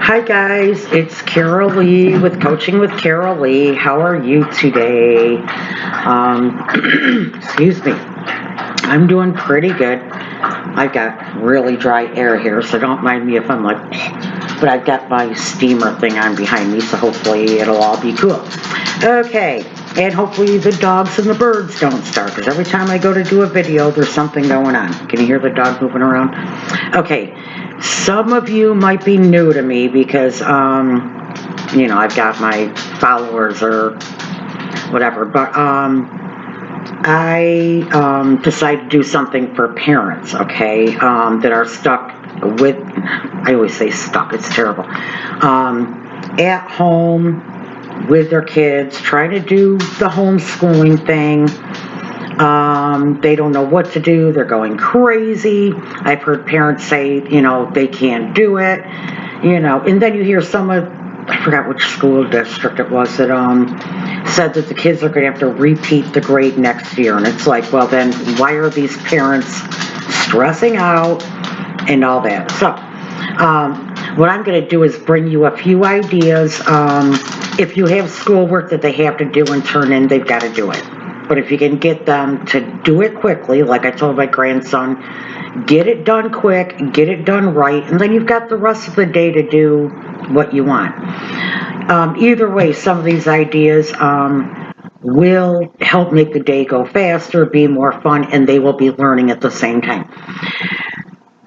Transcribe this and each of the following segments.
Hi guys, it's Carolee with Coaching with Carolee. How are you today? Excuse me. I'm doing pretty good. I've got really dry air here, so don't mind me if I'm like, but I've got my steamer thing on behind me, so hopefully it'll all be cool. Okay, and hopefully the dogs and the birds don't start, because every time I go to do a video, there's something going on. Can you hear the dog moving around? Okay, some of you might be new to me because, I've got my followers or whatever, but I decided to do something for parents, okay, that are stuck with, I always say stuck, it's terrible, at home with their kids, trying to do the homeschooling thing. They don't know what to do. They're going crazy. I've heard parents say, they can't do it, and then you hear I forgot which school district it was that said that the kids are going to have to repeat the grade next year. And it's like, well, then why are these parents stressing out and all that? So what I'm going to do is bring you a few ideas. If you have schoolwork that they have to do and turn in, they've got to do it. But if you can get them to do it quickly, like I told my grandson, get it done quick, get it done right, and then you've got the rest of the day to do what you want. Either way, some of these ideas will help make the day go faster, be more fun, and they will be learning at the same time.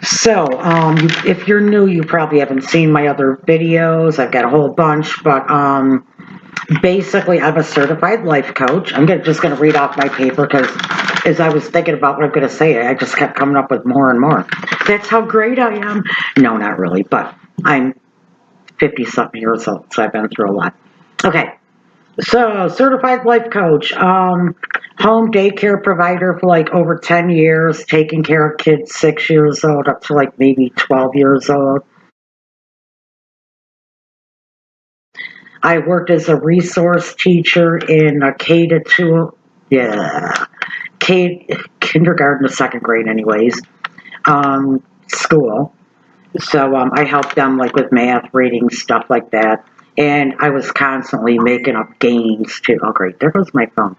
So, if you're new, you probably haven't seen my other videos. I've got a whole bunch, but basically, I'm a certified life coach. I'm just going to read off my paper because as I was thinking about what I'm going to say, I just kept coming up with more and more. That's how great I am. No, not really, but I'm 50-something years old, so I've been through a lot. Okay, so certified life coach, home daycare provider for like over 10 years, taking care of kids 6 years old up to like maybe 12 years old. I worked as a resource teacher in a K-2, kindergarten to second grade anyways, school. So I helped them like with math, reading, stuff like that. And I was constantly making up games too. Oh great, there goes my phone.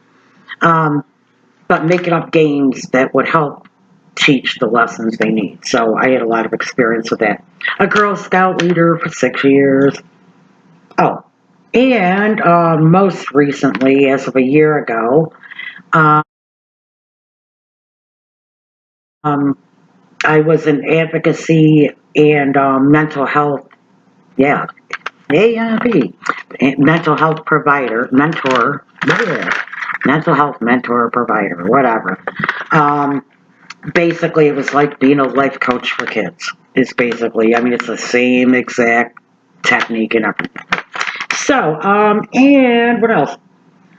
But making up games that would help teach the lessons they need. So I had a lot of experience with that. A Girl Scout leader for 6 years. Oh, and most recently, as of a year ago, I was an advocacy and mental health, AMP, mental health provider, mental health mentor provider, whatever. Basically, it was like being a life coach for kids. It's basically, it's the same exact technique and everything. So, and what else?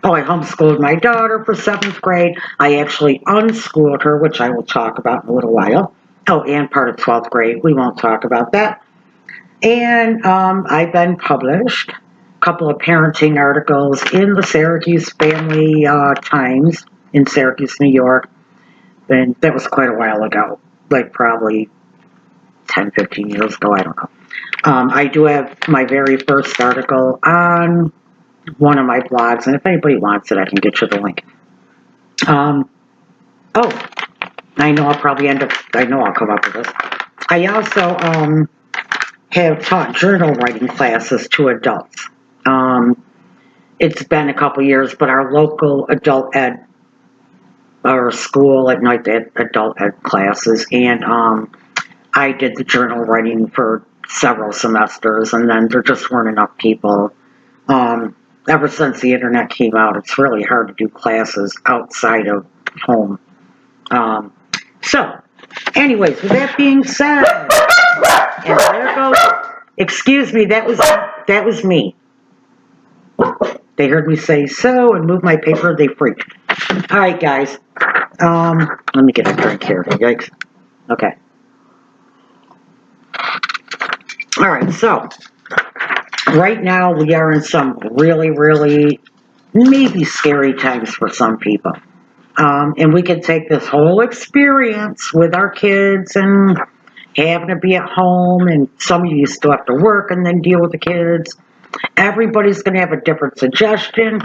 Oh, I homeschooled my daughter for 7th grade. I actually unschooled her, which I will talk about in a little while. Oh, and part of 12th grade. We won't talk about that. And I've been published a couple of parenting articles in the Syracuse Family Times in Syracuse, New York. And that was quite a while ago, like probably 10, 15 years ago, I don't know. I do have my very first article on one of my blogs, and if anybody wants it, I can get you the link. I know I'll probably I'll come up with this. I also have taught journal writing classes to adults. It's been a couple years, but our local adult ed, or school at night, they had adult ed classes, and I did the journal writing for several semesters, and then there just weren't enough people. Ever since the internet came out, it's really hard to do classes outside of home. So, anyways, with that being said, and there goes, excuse me, that was me. They heard me say so and move my paper, they freaked. All right, guys. Let me get a drink here. Yikes. Okay. All right, so right now we are in some really, really maybe scary times for some people. And we can take this whole experience with our kids and, having to be at home, and some of you still have to work and then deal with the kids. Everybody's going to have a different situation.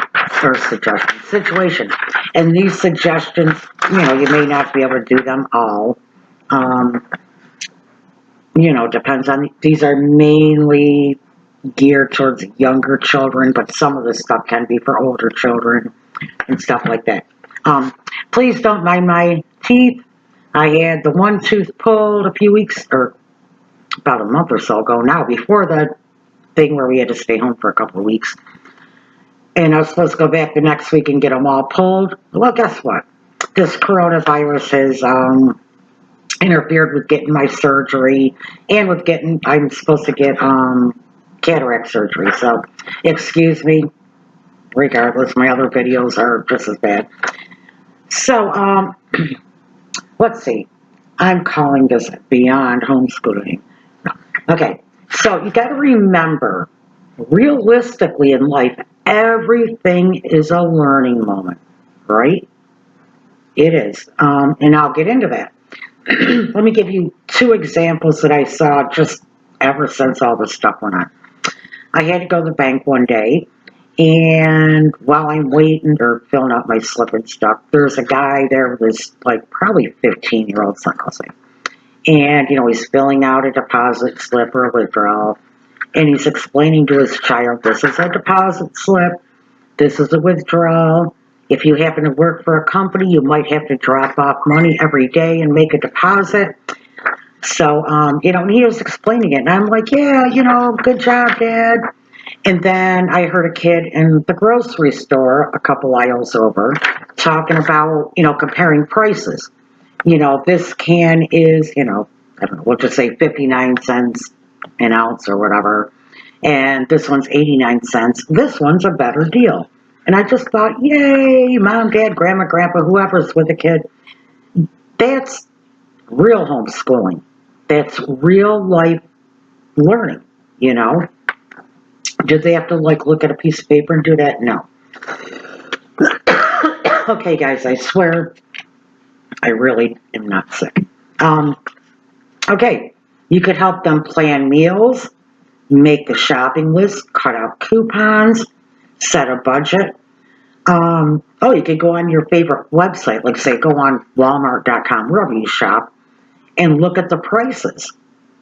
And these suggestions, you may not be able to do them all. Depends on, these are mainly geared towards younger children, but some of the stuff can be for older children and stuff like that. Please don't mind my teeth. I had the one tooth pulled a few weeks, or about a month or so ago now, before the thing where we had to stay home for a couple of weeks. And I was supposed to go back the next week and get them all pulled. Well, guess what? This coronavirus has interfered with getting my surgery, and with I'm supposed to get cataract surgery. So, excuse me, regardless, my other videos are just as bad. So, let's see. I'm calling this Beyond Homeschooling. Okay, so you got to remember, realistically in life, everything is a learning moment, right? It is. And I'll get into that. Let me give you 2 examples that I saw just ever since all this stuff went on. I had to go to the bank one day, and while I'm waiting or filling out my slip and stuff, there's a guy there with this, probably 15-year-old son, I'll say. And, he's filling out a deposit slip or a withdrawal, and he's explaining to his child, this is a deposit slip, this is a withdrawal. If you happen to work for a company, you might have to drop off money every day and make a deposit. So, and he was explaining it, and I'm like, yeah, good job, Dad. And then I heard a kid in the grocery store a couple aisles over talking about, comparing prices. This can is, I don't know, we'll just say 59 cents an ounce or whatever. And this one's 89 cents. This one's a better deal. And I just thought, yay, Mom, Dad, Grandma, Grandpa, whoever's with the kid. That's real homeschooling. That's real life learning, Did they have to look at a piece of paper and do that? No. Okay, guys, I swear I really am not sick. Okay, you could help them plan meals, make the shopping list, cut out coupons, set a budget. You could go on your favorite website, like say go on Walmart.com, wherever you shop, and look at the prices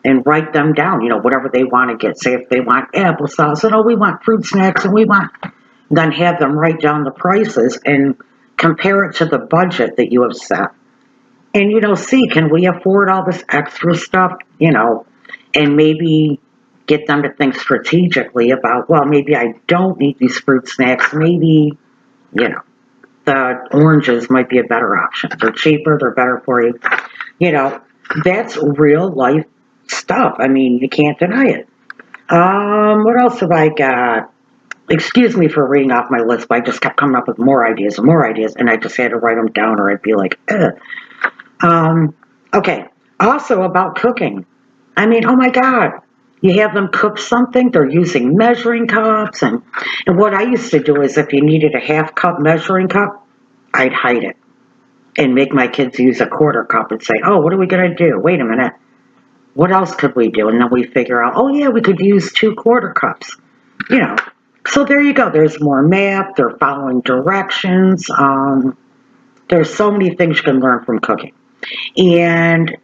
and write them down, whatever they want to get. Say if they want applesauce, and we want fruit snacks, and then have them write down the prices and compare it to the budget that you have set. And, see, can we afford all this extra stuff, and maybe get them to think strategically about, well, maybe I don't need these fruit snacks. Maybe, the oranges might be a better option. They're cheaper, they're better for you. That's real life stuff. I mean, you can't deny it. What else have I got? Excuse me for reading off my list, but I just kept coming up with more ideas, and I just had to write them down or I'd be like, ugh. Okay, also about cooking. I mean, oh my God, you have them cook something, they're using measuring cups, and what I used to do is if you needed a 1/2 cup measuring cup, I'd hide it and make my kids use a 1/4 cup and say, oh, what are we going to do? Wait a minute. What else could we do? And then we figure out, oh yeah, we could use 2 1/4 cups. So there you go. There's more math. They're following directions. There's so many things you can learn from cooking. And,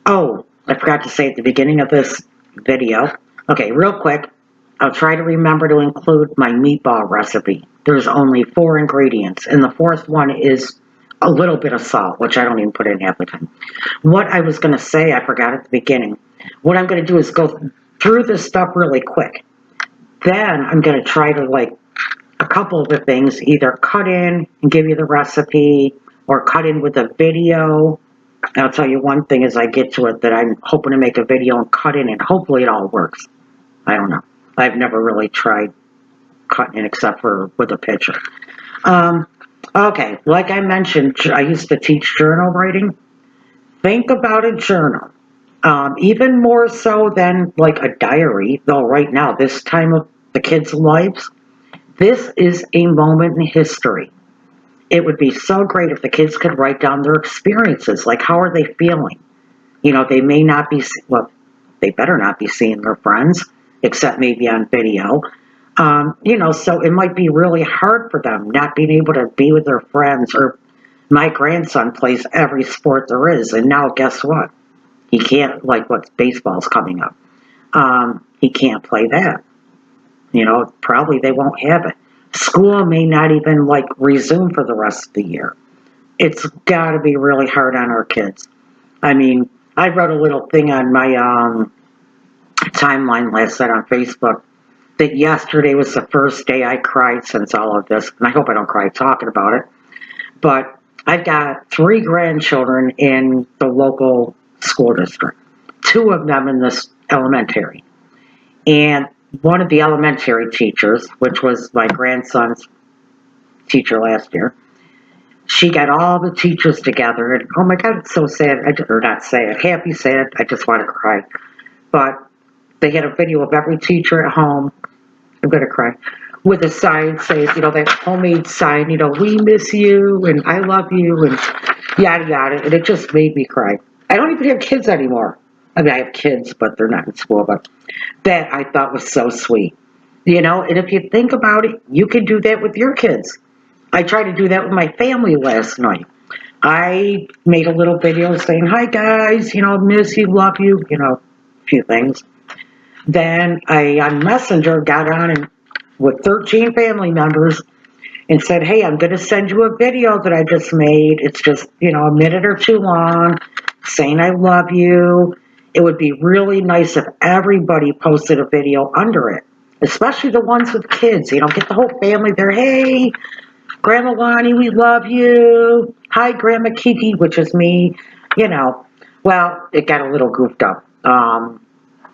I forgot to say at the beginning of this video. Okay, real quick, I'll try to remember to include my meatball recipe. There's only 4 ingredients, and the 4th one is a little bit of salt, which I don't even put in half the time. What I was going to say, I forgot at the beginning. What I'm going to do is go through this stuff really quick. Then I'm going to try to, a couple of the things, either cut in and give you the recipe, or cut in with a video. And I'll tell you one thing as I get to it that I'm hoping to make a video and cut in, and hopefully it all works. I don't know. I've never really tried cutting in except for with a picture. Okay, like I mentioned, I used to teach journal writing. Think about a journal. Even more so than a diary, though right now, this time of the kids' lives, this is a moment in history. It would be so great if the kids could write down their experiences, how are they feeling? They may not be, well, they better not be seeing their friends, except maybe on video. So it might be really hard for them not being able to be with their friends. Or my grandson plays every sport there is, and now guess what? He can't, like, what baseball's coming up. He can't play that. Probably they won't have it. School may not even, like, resume for the rest of the year. It's got to be really hard on our kids. I mean, I wrote a little thing on my timeline last night on Facebook that yesterday was the first day I cried since all of this. And I hope I don't cry talking about it. But I've got 3 grandchildren in the local school district, 2 of them in this elementary. And one of the elementary teachers, which was my grandson's teacher last year, she got all the teachers together, and oh my God, it's so sad. Or not sad, happy, sad. I just want to cry. But they had a video of every teacher at home. I'm going to cry. With a sign saying, that homemade sign, we miss you and I love you and yada yada. And it just made me cry. I don't even have kids anymore. I mean, I have kids, but they're not in school. But that I thought was so sweet. And if you think about it, you can do that with your kids. I tried to do that with my family last night. I made a little video saying, hi guys, miss you, love you, a few things. Then I, on Messenger, got on and with 13 family members and said, hey, I'm going to send you a video that I just made. It's just, a minute or 2 long, saying I love you. It would be really nice if everybody posted a video under it, especially the ones with kids. Get the whole family there. Hey, Grandma Lonnie, we love you. Hi, Grandma Kiki, which is me. Well, it got a little goofed up.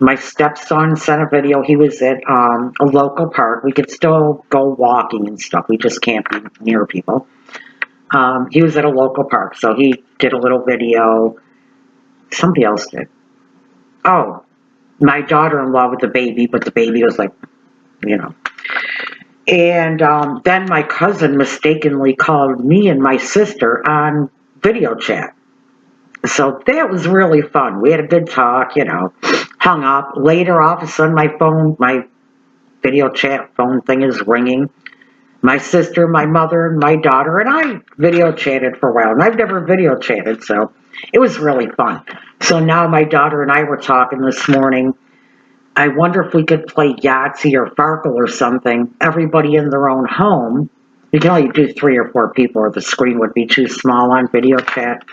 My stepson sent a video. He was at a local park. We could still go walking and stuff. We just can't be near people. He was at a local park, so he did a little video. Somebody else did. Oh, my daughter-in-law with the baby, but the baby was like, And then my cousin mistakenly called me and my sister on video chat. So that was really fun. We had a good talk, hung up. Later, all of a sudden, my video chat phone thing is ringing. My sister, my mother, and my daughter, and I video chatted for a while. And I've never video chatted, so it was really fun. So now my daughter and I were talking this morning. I wonder if we could play Yahtzee or Farkle or something, everybody in their own home. You can only do 3 or 4 people, or the screen would be too small on video chat.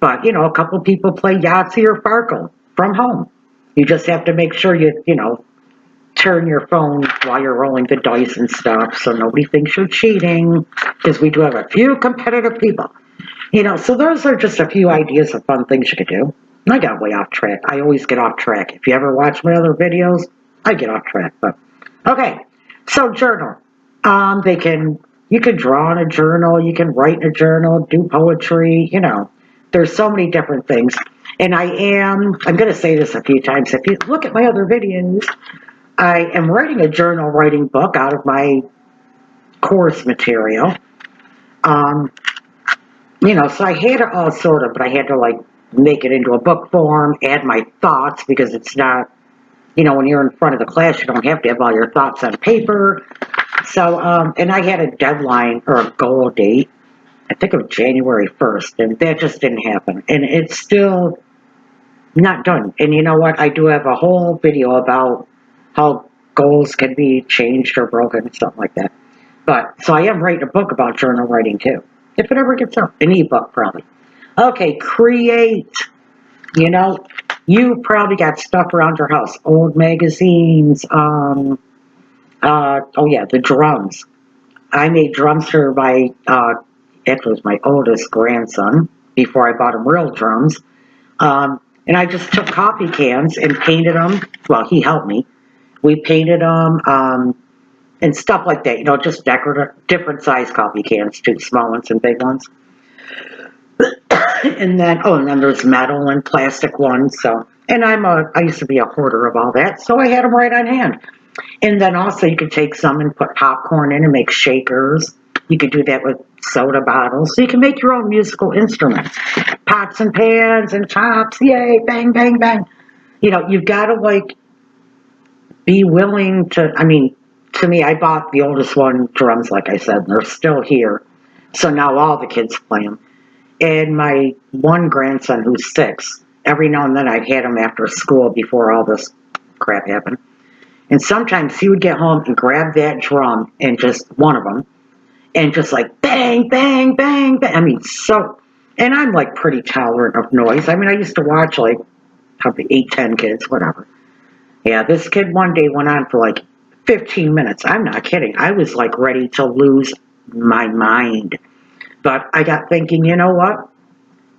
But, a couple people play Yahtzee or Farkle from home. You just have to make sure you turn your phone while you're rolling the dice and stuff so nobody thinks you're cheating, because we do have a few competitive people. So those are just a few ideas of fun things you could do. I got way off track. I always get off track. If you ever watch my other videos, I get off track. But okay, so journal. You can draw in a journal. You can write in a journal. Do poetry. There's so many different things. And I'm going to say this a few times. If you look at my other videos, I am writing a journal writing book out of my course material. So I had it all sorted, but I had to make it into a book form, add my thoughts, because it's not, when you're in front of the class, you don't have to have all your thoughts on paper. So, and I had a deadline or a goal date, I think of January 1st, and that just didn't happen. And it's still not done. And you know what? I do have a whole video about how goals can be changed or broken, something like that. But, so I am writing a book about journal writing too. If it ever gets out, an ebook probably. Okay, create. You probably got stuff around your house. Old magazines. Oh yeah, the drums. I made drums for it was my oldest grandson, before I bought him real drums. And I just took coffee cans and painted them. Well, he helped me. We painted them, and stuff like that. Just decorative, different size coffee cans, too, small ones and big ones. And then there's metal and plastic ones. So, and I used to be a hoarder of all that, so I had them right on hand. And then also you could take some and put popcorn in and make shakers. You could do that with soda bottles. So you can make your own musical instruments. Pots and pans and chops. Yay, bang, bang, bang. You've got to like be willing to, to me, I bought the oldest one drums, like I said, and they're still here. So now all the kids play them. And my one grandson, who's 6, every now and then I've had him after school before all this crap happened. And sometimes he would get home and grab that drum and just one of them and just like bang, bang, bang, bang. And I'm like pretty tolerant of noise. I used to watch like probably 8, 10 kids, whatever. Yeah, this kid one day went on for like 15 minutes. I'm not kidding. I was like ready to lose my mind. But I got thinking, you know what?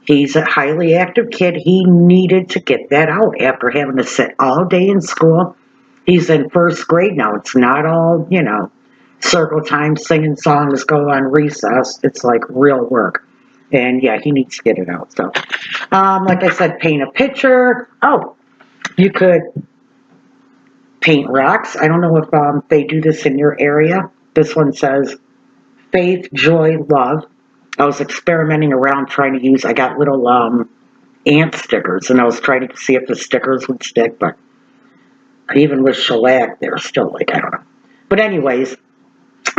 He's a highly active kid. He needed to get that out after having to sit all day in school. He's in first grade now. It's not all, circle time, singing songs, go on recess. It's like real work. And yeah, he needs to get it out. So, like I said, paint a picture. Oh, you could paint rocks. I don't know if they do this in your area. This one says faith, joy, love. I was experimenting around trying to use, I got little ant stickers, and I was trying to see if the stickers would stick, but even with shellac, they're still like, I don't know. But anyways,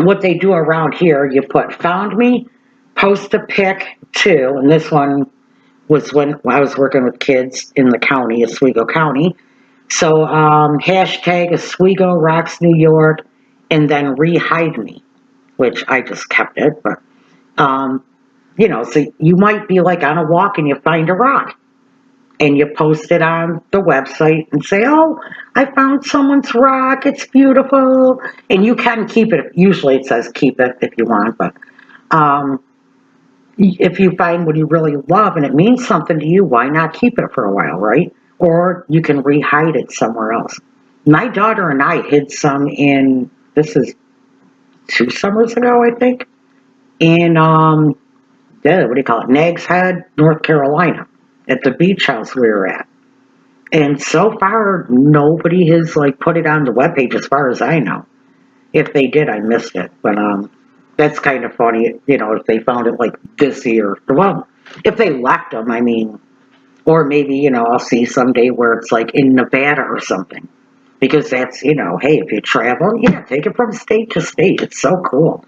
what they do around here, you put found me, post a pic too, and this one was when I was working with kids in the county, Oswego County. So hashtag Oswego Rocks New York, and then re-hide me, which I just kept it, but so you might be like on a walk and you find a rock and you post it on the website and say, oh, I found someone's rock. It's beautiful. And you can keep it. Usually it says keep it if you want, but if you find what you really love and it means something to you, why not keep it for a while, right? Or you can re-hide it somewhere else. My daughter and I hid some this is 2 summers ago, I think, in what do you call it, Nags Head, North Carolina, at the beach house we were at. And so far, nobody has like put it on the webpage as far as I know. If they did, I missed it. But that's kind of funny, if they found it like this year. Well, if they left them, or maybe, I'll see someday where it's like in Nevada or something. Because that's, hey, if you travel, yeah, take it from state to state. It's so cool.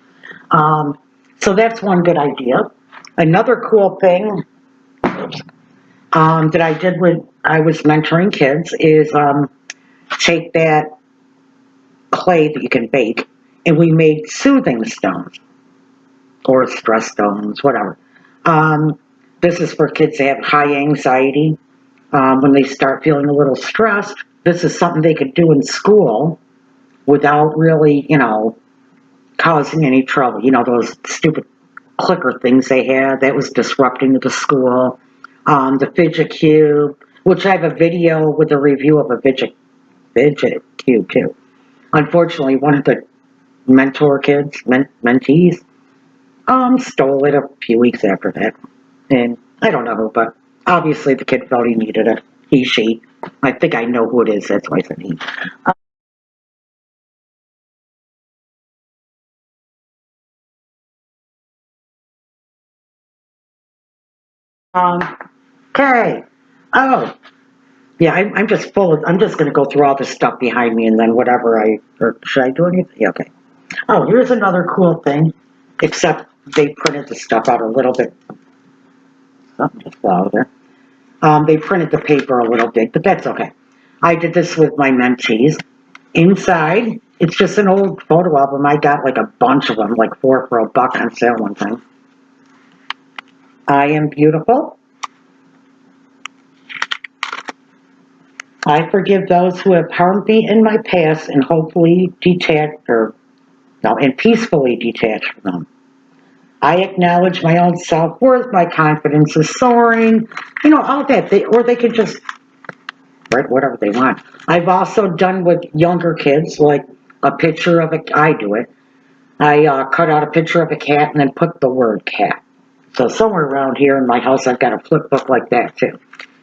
So that's one good idea. Another cool thing that I did when I was mentoring kids is take that clay that you can bake, and we made soothing stones or stress stones, whatever. This is for kids that have high anxiety. When they start feeling a little stressed, this is something they could do in school without really, causing any trouble. Those stupid clicker things they had, that was disrupting the school. The fidget cube, which I have a video with a review of a fidget cube too. Unfortunately, one of the mentor kids, mentees, stole it a few weeks after that. And I don't know who, but obviously the kid felt he needed it. She. I think I know who it is, that's why I said he. Okay. Oh, yeah, I'm just full of, I'm just going to go through all the stuff behind me and then whatever or should I do anything? Yeah, okay. Oh, here's another cool thing, except they printed the stuff out a little bit. Something just fell out there. They printed the paper a little big, but that's okay. I did this with my mentees. Inside, it's just an old photo album. I got like a bunch of them, like 4 for $1 on sale one time. I am beautiful. I forgive those who have harmed me in my past and hopefully and peacefully detach from them. I acknowledge my own self-worth, my confidence is soaring, all that. Or they could just write whatever they want. I've also done with younger kids, like a picture of I do it. I cut out a picture of a cat and then put the word cat. So somewhere around here in my house, I've got a flip book like that too.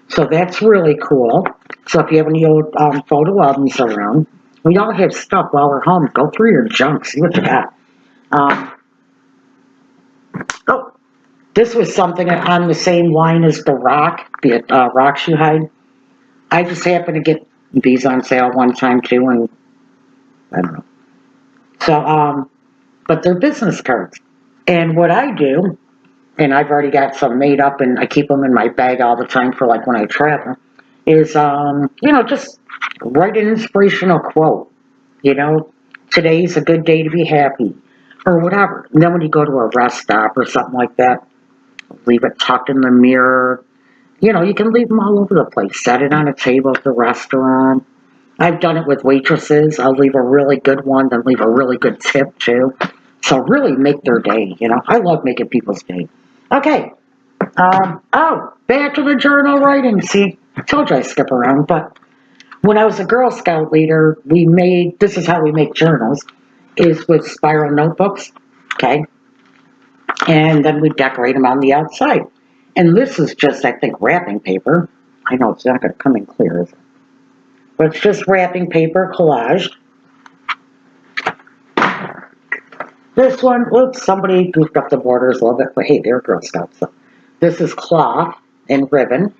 So that's really cool. So if you have any old photo albums around, we all have stuff while we're home. Go through your junk, see what you got. This was something on the same line as the rocks you hide. I just happened to get these on sale one time too, and I don't know. So, but they're business cards. And what I do, and I've already got some made up and I keep them in my bag all the time for like when I travel, is, just write an inspirational quote. You know, today's a good day to be happy or whatever. And then when you go to a rest stop or something like that, leave it tucked in the mirror. You know, you can leave them all over the place. Set it on a table at the restaurant. I've done it with waitresses. I'll leave a really good one, then leave a really good tip too. So really make their day, you know. I love making people's day. Okay. Back to the journal writing. See, I told you I skip around, but when I was a Girl Scout leader, this is how we make journals, is with spiral notebooks, okay? And then we decorate them on the outside. And this is just, I think, wrapping paper. I know it's not going to come in clear, is it? But it's just wrapping paper collaged. This one, whoops, somebody goofed up the borders a little bit, but hey, they're Girl Scouts. So this is cloth and ribbon.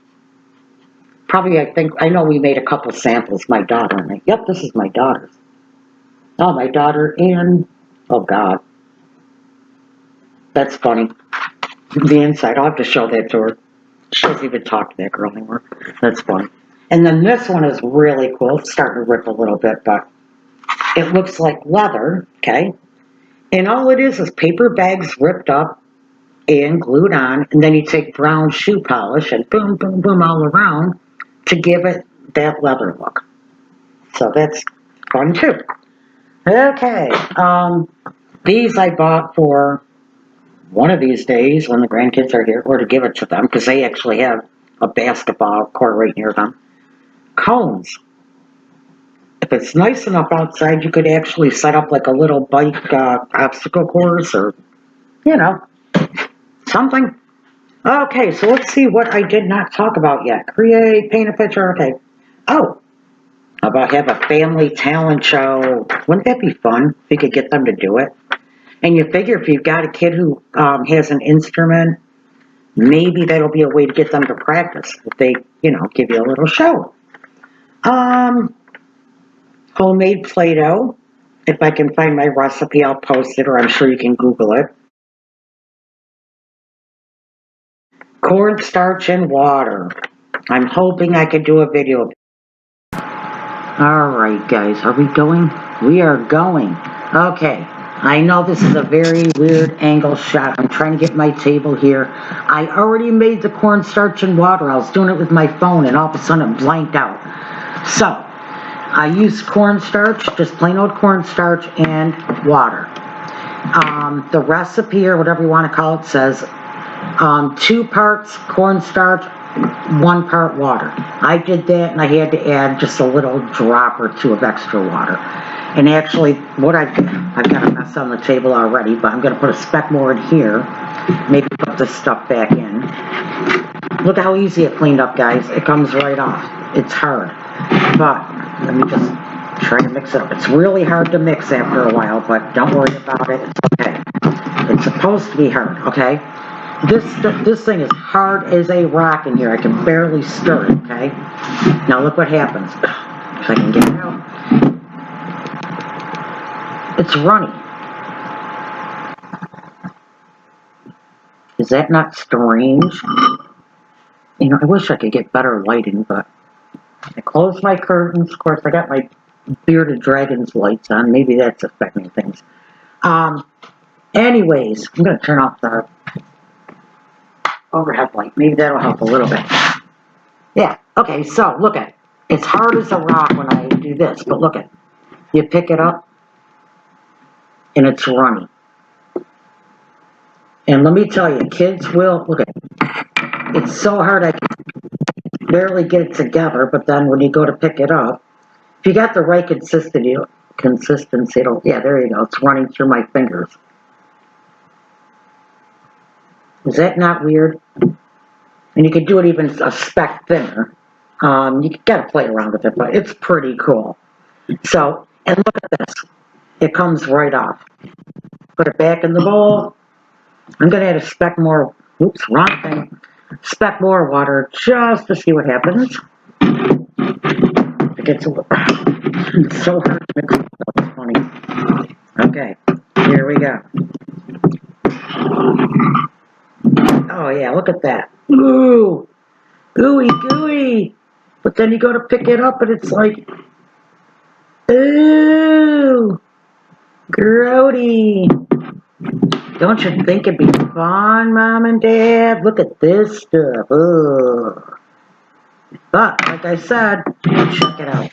Probably, I know we made a couple samples, my daughter and I. Yep, this is my daughter's. Oh, my daughter and, oh God. That's funny. The inside, I'll have to show that to her. She doesn't even talk to that girl anymore. That's funny. And then this one is really cool. It's starting to rip a little bit, but it looks like leather, okay? And all it is paper bags ripped up and glued on, and then you take brown shoe polish and boom, boom, boom all around to give it that leather look. So that's fun too. Okay, these I bought for one of these days when the grandkids are here, or to give it to them, because they actually have a basketball court right near them. Cones. If it's nice enough outside, you could actually set up like a little bike obstacle course or, something. Okay, so let's see what I did not talk about yet. Create, paint a picture, okay. Oh, how about have a family talent show? Wouldn't that be fun if you could get them to do it? And you figure if you've got a kid who has an instrument, maybe that'll be a way to get them to practice if they, give you a little show. Homemade Play-Doh. If I can find my recipe, I'll post it, or I'm sure you can Google it. Cornstarch and water. I'm hoping I could do a video. Alright guys, are we going? We are going. Okay, I know this is a very weird angle shot. I'm trying to get my table here. I already made the cornstarch and water. I was doing it with my phone and all of a sudden it blanked out. So, I used cornstarch, just plain old cornstarch and water. The recipe, or whatever you want to call it, says 2 parts cornstarch, 1 part water. I did that and I had to add just a little drop or 2 of extra water. And actually, I've got a mess on the table already, but I'm going to put a speck more in here. Maybe put this stuff back in. Look how easy it cleaned up, guys. It comes right off. It's hard. But let me just try to mix it up. It's really hard to mix after a while, but don't worry about it. It's okay. It's supposed to be hard, okay? This thing is hard as a rock in here. I can barely stir it, okay? Now look what happens. If I can get it out. It's runny. Is that not strange? I wish I could get better lighting, but I closed my curtains. Of course, I got my bearded dragon's lights on. Maybe that's affecting things. Anyways, I'm going to turn off the overhead light. Maybe that'll help a little bit. Yeah, okay, so look at it. It's hard as a rock when I do this, but look at it. You pick it up, and it's runny. And let me tell you, kids will, look at it. It's so hard I can barely get it together, but then when you go to pick it up, if you got the right consistency, yeah, there you go. It's running through my fingers. Is that not weird? And you could do it even a speck thinner. You gotta play around with it, but it's pretty cool. So, and look at this. It comes right off. Put it back in the bowl. I'm gonna add a speck more Oops, wrong thing. Spec more water just to see what happens. It gets a little, it's so hard to mix it up. It's funny. Okay, here we go. Oh yeah, look at that. Ooh, gooey, gooey. But then you go to pick it up and it's like, ooh, grody. Don't you think it'd be fun, Mom and Dad? Look at this stuff. Ugh. But, like I said, check it out.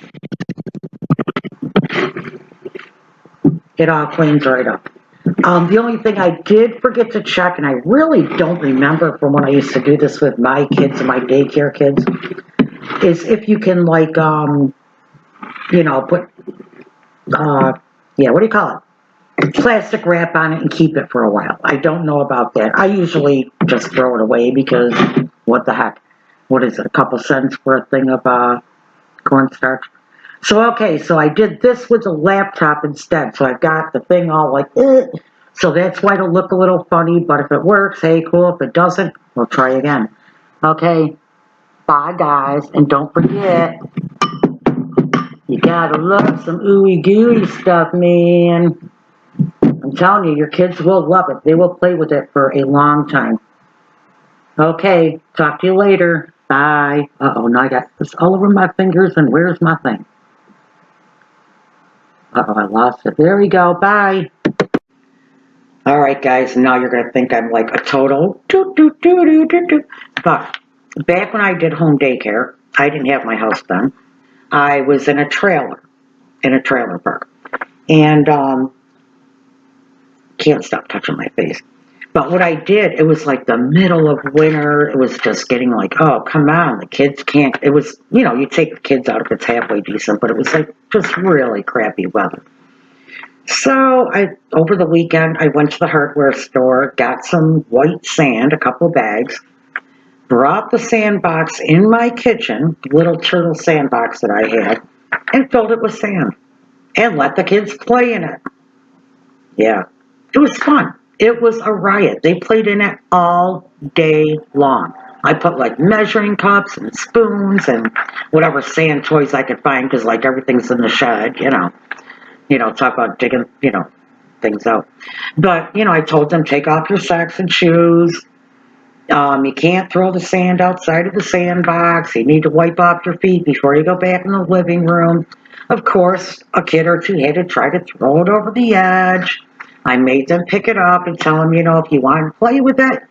It all cleans right up. The only thing I did forget to check, and I really don't remember from when I used to do this with my kids and my daycare kids, is if you can, like, put, what do you call it? Plastic wrap on it and keep it for a while. I don't know about that. I usually just throw it away because what the heck? What is it? A couple cents for a thing of cornstarch? So I did this with the laptop instead. So I've got the thing all like, eh. So that's why it'll look a little funny. But if it works, hey, cool. If it doesn't, we'll try again. Okay. Bye, guys. And don't forget, you gotta love some ooey gooey stuff, man. I'm telling you, your kids will love it. They will play with it for a long time. Okay, talk to you later. Bye. Uh-oh, now I got this all over my fingers, and where's my thing? Uh-oh, I lost it. There we go. Bye. All right, guys, now you're going to think I'm like a total doo-doo-doo-doo-doo-doo. But back when I did home daycare, I didn't have my house then. I was in a trailer park. And can't stop touching my face. But what I did, it was like the middle of winter. It was just getting like, oh, come on, the kids can't. It was, you take the kids out if it's halfway decent, but it was like just really crappy weather. So over the weekend, I went to the hardware store, got some white sand, a couple of bags, brought the sandbox in my kitchen, little turtle sandbox that I had, and filled it with sand and let the kids play in it. Yeah, it was fun. It was a riot. They played in it all day long. I put like measuring cups and spoons and whatever sand toys I could find because like everything's in the shed, talk about digging, things out. But, I told them, take off your socks and shoes. You can't throw the sand outside of the sandbox. You need to wipe off your feet before you go back in the living room. Of course, a kid or two had to try to throw it over the edge. I made them pick it up and tell them, if you want to play with it,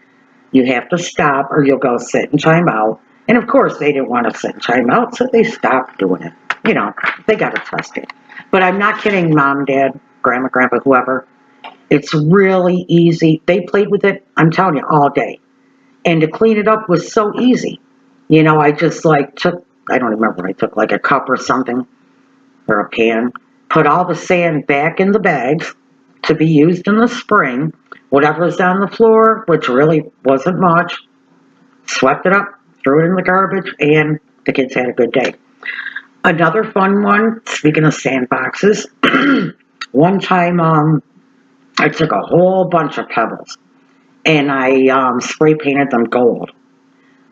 you have to stop or you'll go sit in timeout. And of course, they didn't want to sit in timeout, so they stopped doing it. They got to trust it. But I'm not kidding, Mom, Dad, Grandma, Grandpa, whoever. It's really easy. They played with it, I'm telling you, all day. And to clean it up was so easy. I just took, I don't remember what I took, like a cup or something, or a pan, put all the sand back in the bags to be used in the spring. Whatever was on the floor, which really wasn't much, swept it up, threw it in the garbage, and the kids had a good day. Another fun one, speaking of sandboxes, one time I took a whole bunch of pebbles and I spray painted them gold.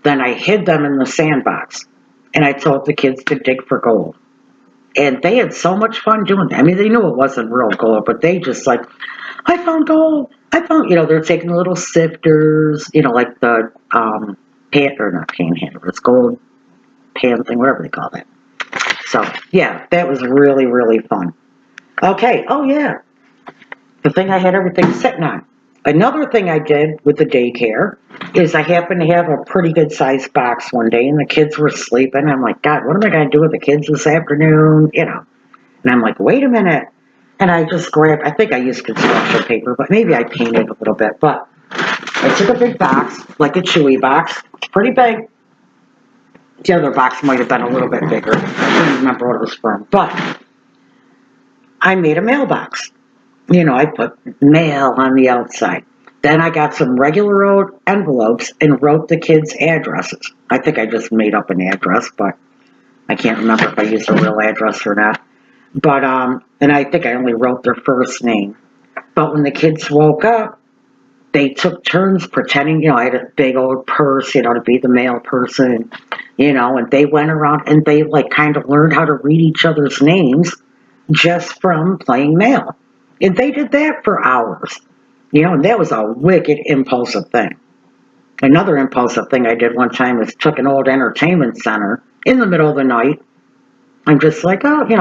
Then I hid them in the sandbox and I told the kids to dig for gold. And they had so much fun doing that. I mean, they knew it wasn't real gold, but they just like, I found gold. I found, they're taking little sifters, like the not panhandlers, gold pan thing, whatever they call that. So, yeah, that was really, really fun. Okay, oh yeah, the thing I had everything sitting on. Another thing I did with the daycare is I happened to have a pretty good sized box one day and the kids were sleeping. I'm like, God, what am I going to do with the kids this afternoon? And I'm like, wait a minute. And I just grabbed, I think I used construction paper, but maybe I painted a little bit. But I took a big box, like a Chewy box, pretty big. The other box might have been a little bit bigger. I don't remember what it was from. But I made a mailbox. I put mail on the outside. Then I got some regular old envelopes and wrote the kids' addresses. I think I just made up an address, but I can't remember if I used a real address or not. But, and I think I only wrote their first name. But when the kids woke up, they took turns pretending, I had a big old purse, to be the male person, and they went around and they like kind of learned how to read each other's names just from playing male. And they did that for hours, and that was a wicked impulsive thing. Another impulsive thing I did one time was took an old entertainment center in the middle of the night. I'm just like, oh, if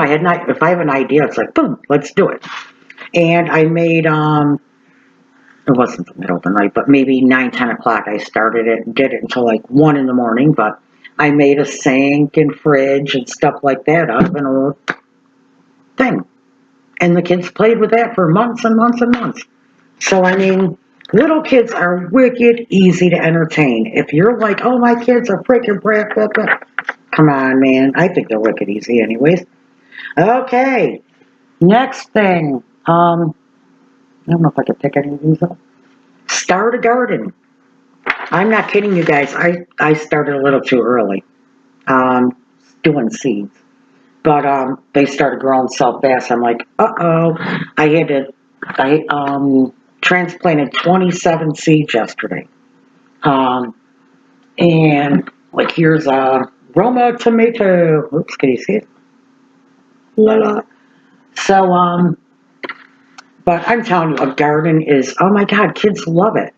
I have an idea, it's like, boom, let's do it. And I made, it wasn't the middle of the night, but maybe 9, 10 o'clock I started it and did it until like 1 in the morning. But I made a sink and fridge and stuff like that out of an old thing. And the kids played with that for months and months and months. So, I mean, little kids are wicked easy to entertain. If you're like, oh, my kids are freaking brat, blah, blah. Come on, man. I think they're wicked easy anyways. Okay. Next thing. I don't know if I can pick any of these up. Start a garden. I'm not kidding you guys. I started a little too early. Doing seeds. But they started growing so fast. I'm like, uh-oh. I transplanted 27 seeds yesterday. And like here's a Roma tomato. Oops, can you see it? La la. So but I'm telling you, a garden is, oh my God, kids love it.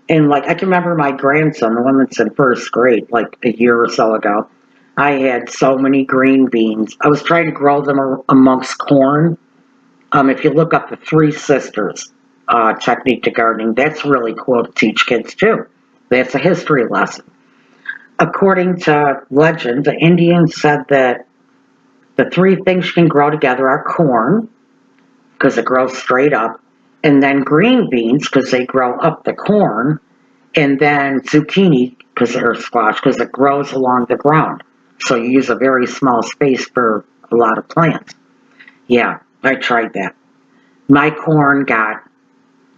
And like I can remember my grandson, the one that's in first grade, like a year or so ago, I had so many green beans. I was trying to grow them amongst corn. If you look up the Three Sisters technique to gardening, that's really cool to teach kids too. That's a history lesson. According to legend, the Indians said that the three things you can grow together are corn, because it grows straight up, and then green beans, because they grow up the corn, and then zucchini, or squash, because it grows along the ground. So you use a very small space for a lot of plants. Yeah, I tried that. My corn got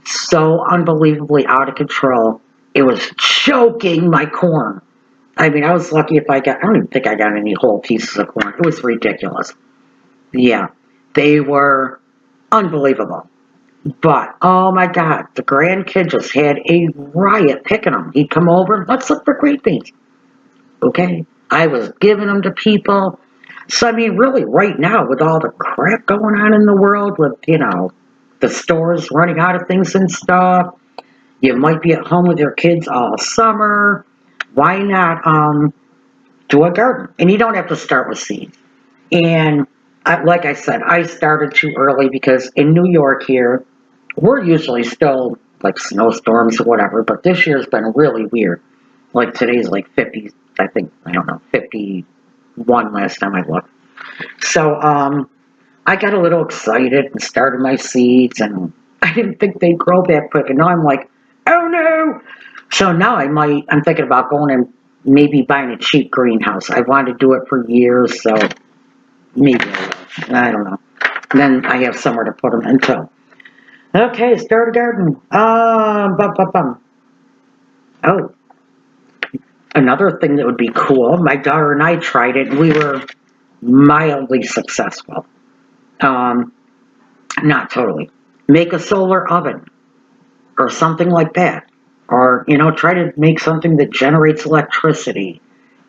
so unbelievably out of control, it was choking my corn. I mean, I was lucky if I don't even think I got any whole pieces of corn. It was ridiculous. Yeah, they were unbelievable. But, oh my God, the grandkid just had a riot picking them. He'd come over, let's look for green beans. Okay? I was giving them to people. So, I mean, really, right now, with all the crap going on in the world, with, the stores running out of things and stuff, you might be at home with your kids all summer. Why not do a garden? And you don't have to start with seeds. And like I said, I started too early because in New York here, we're usually still like snowstorms or whatever, but this year's been really weird. Like today's like 50, I think, I don't know, 51 last time I looked. So I got a little excited and started my seeds, and I didn't think they'd grow that quick. And now I'm like, oh no! So now I'm thinking about going and maybe buying a cheap greenhouse. I wanted to do it for years, so maybe I don't know. And then I have somewhere to put them in too. Okay, start a garden. Oh, another thing that would be cool. My daughter and I tried it, and we were mildly successful. Not totally. Make a solar oven or something like that. Or, try to make something that generates electricity.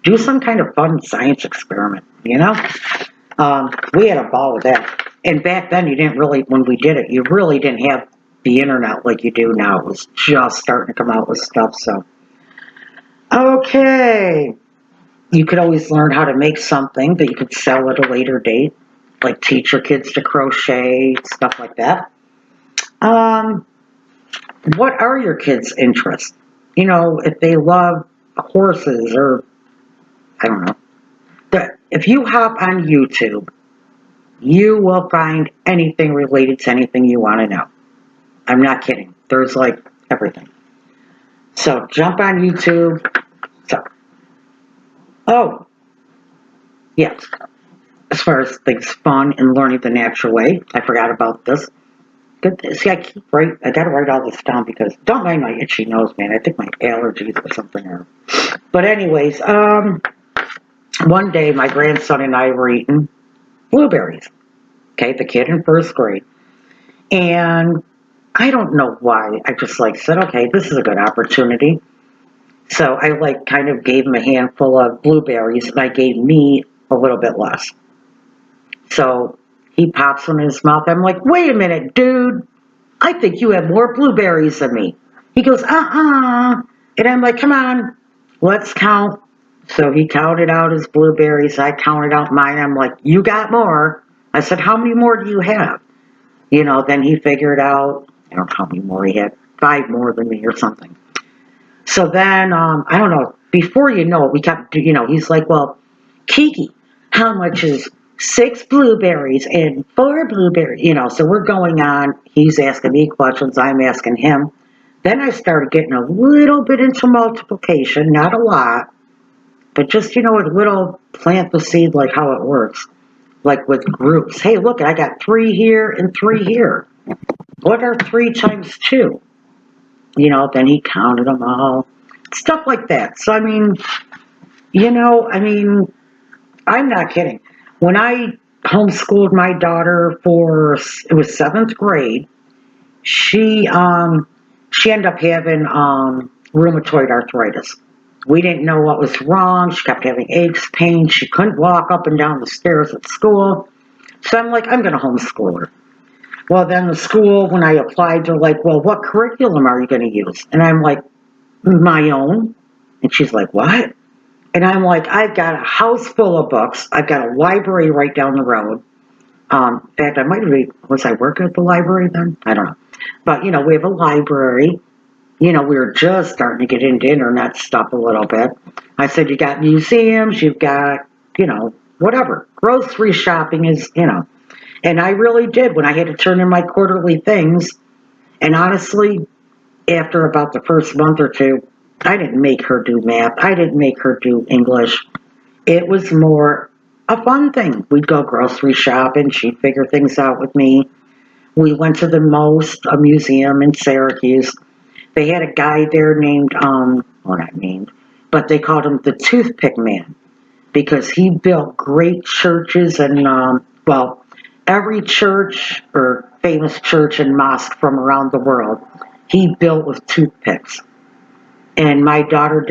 Do some kind of fun science experiment, We had a ball with that. And back then, you didn't really, when we did it, you really didn't have the internet like you do now. It was just starting to come out with stuff, so. Okay. You could always learn how to make something that you could sell at a later date, like teach your kids to crochet, stuff like that. What are your kids' interests? If they love horses or, I don't know. If you hop on YouTube, you will find anything related to anything you want to know. I'm not kidding. There's like everything. So jump on YouTube. Oh, yes. As far as things fun and learning the natural way, I forgot about this. See, I gotta write all this down because don't mind my itchy nose, man. I think my allergies or something are. But anyways, one day my grandson and I were eating blueberries. Okay, the kid in first grade. And I don't know why. I just like said, okay, this is a good opportunity. So I like kind of gave him a handful of blueberries, and I gave me a little bit less. So he pops one in his mouth. I'm like, wait a minute, dude. I think you have more blueberries than me. He goes, And I'm like, come on, let's count. So he counted out his blueberries. I counted out mine. I'm like, you got more. I said, how many more do you have? Then he figured out, I don't know how many more he had, 5 more than me or something. So then, I don't know, before you know it, we kept, he's like, well, Kiki, how much is 6 blueberries and 4 blueberries? So we're going on. He's asking me questions. I'm asking him. Then I started getting a little bit into multiplication, not a lot, but just, a little plant the seed, like how it works, like with groups. Hey, look, I got 3 here and 3 here. What are 3 times 2? Then he counted them all. Stuff like that. So, I'm not kidding. When I homeschooled my daughter it was 7th grade, she ended up having rheumatoid arthritis. We didn't know what was wrong. She kept having aches, pains. She couldn't walk up and down the stairs at school. So I'm like, I'm going to homeschool her. Well, then the school, when I applied, they're like, well, what curriculum are you going to use? And I'm like, my own. And she's like, what? And I'm like, I've got a house full of books. I've got a library right down the road. In fact, I might have, was I working at the library then? I don't know. But, we have a library. We were just starting to get into internet stuff a little bit. I said, you got museums, you've got, whatever. Grocery shopping is, And I really did when I had to turn in my quarterly things. And honestly, after about the first month or two, I didn't make her do math. I didn't make her do English. It was more a fun thing. We'd go grocery shopping. She'd figure things out with me. We went to a museum in Syracuse. They had a guy there named, well, not named, but they called him the Toothpick Man because he built great churches and, every church or famous church and mosque from around the world, he built with toothpicks. And my daughter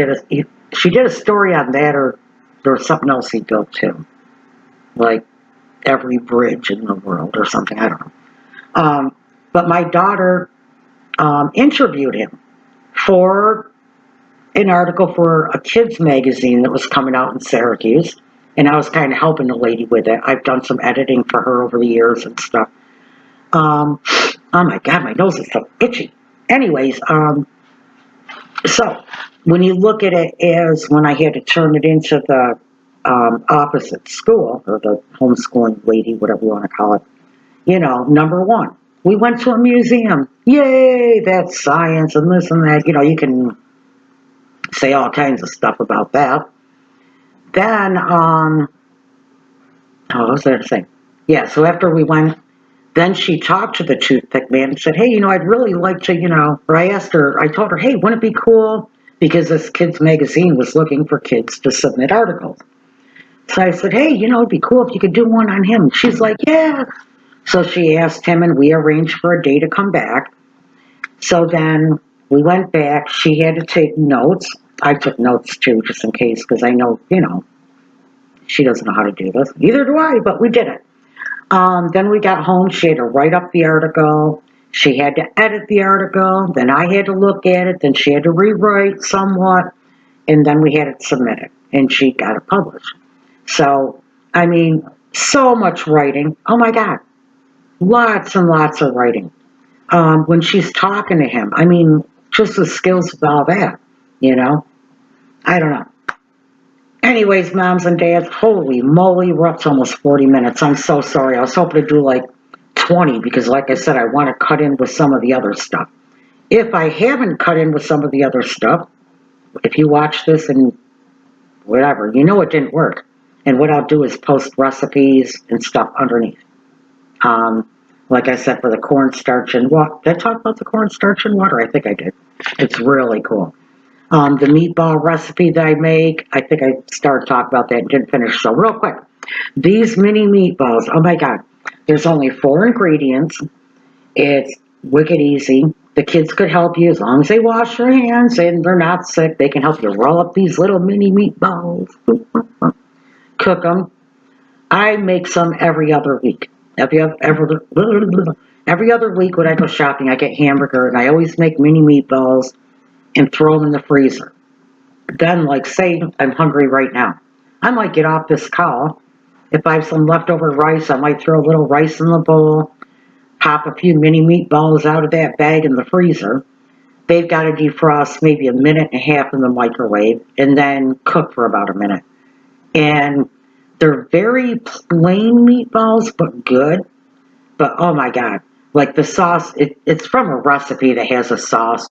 she did a story on that, or there was something else he built too, like every bridge in the world or something, I don't know. But my daughter interviewed him for an article for a kids magazine that was coming out in Syracuse, and I was kind of helping the lady with it. I've done some editing for her over the years and stuff. Oh my God, my nose is so itchy. Anyways, so when you look at it as when I had to turn it into the opposite school, or the homeschooling lady, whatever you want to call it, number one, we went to a museum. Yay, that's science and this and that. You can say all kinds of stuff about that. Then, what was I going to say? Yeah, so after we went, then she talked to the toothpick man and said, hey, I'd really like to, or I told her, hey, wouldn't it be cool? Because this kids magazine was looking for kids to submit articles. So I said, hey, it'd be cool if you could do one on him. She's like, yeah. So she asked him, and we arranged for a day to come back. So then we went back. She had to take notes. I took notes too, just in case, because I know, she doesn't know how to do this. Neither do I, but we did it. Then we got home. She had to write up the article. She had to edit the article. Then I had to look at it. Then she had to rewrite somewhat. And then we had it submitted. And she got it published. So, so much writing. Oh my God. Lots and lots of writing. When she's talking to him, just the skills of all that, I don't know. Anyways, moms and dads, holy moly, we're up to almost 40 minutes. I'm so sorry. I was hoping to do like 20 because, like I said, I want to cut in with some of the other stuff. If I haven't cut in with some of the other stuff, if you watch this and whatever, it didn't work. And what I'll do is post recipes and stuff underneath. Like I said, for the cornstarch and water. Did I talk about the cornstarch and water? I think I did. It's really cool. The meatball recipe that I make, I think I started talking about that and didn't finish. So real quick, these mini meatballs, oh my God, there's only 4 ingredients. It's wicked easy. The kids could help you as long as they wash their hands and they're not sick. They can help you roll up these little mini meatballs, cook them. I make some every other week. Every other week when I go shopping, I get hamburger and I always make mini meatballs and throw them in the freezer. Then, like, say I'm hungry right now. I might get off this call. If I have some leftover rice, I might throw a little rice in the bowl, pop a few mini meatballs out of that bag in the freezer. They've got to defrost maybe a minute and a half in the microwave and then cook for about a minute. And they're very plain meatballs, but good. But oh my God, like the sauce, it's from a recipe that has a sauce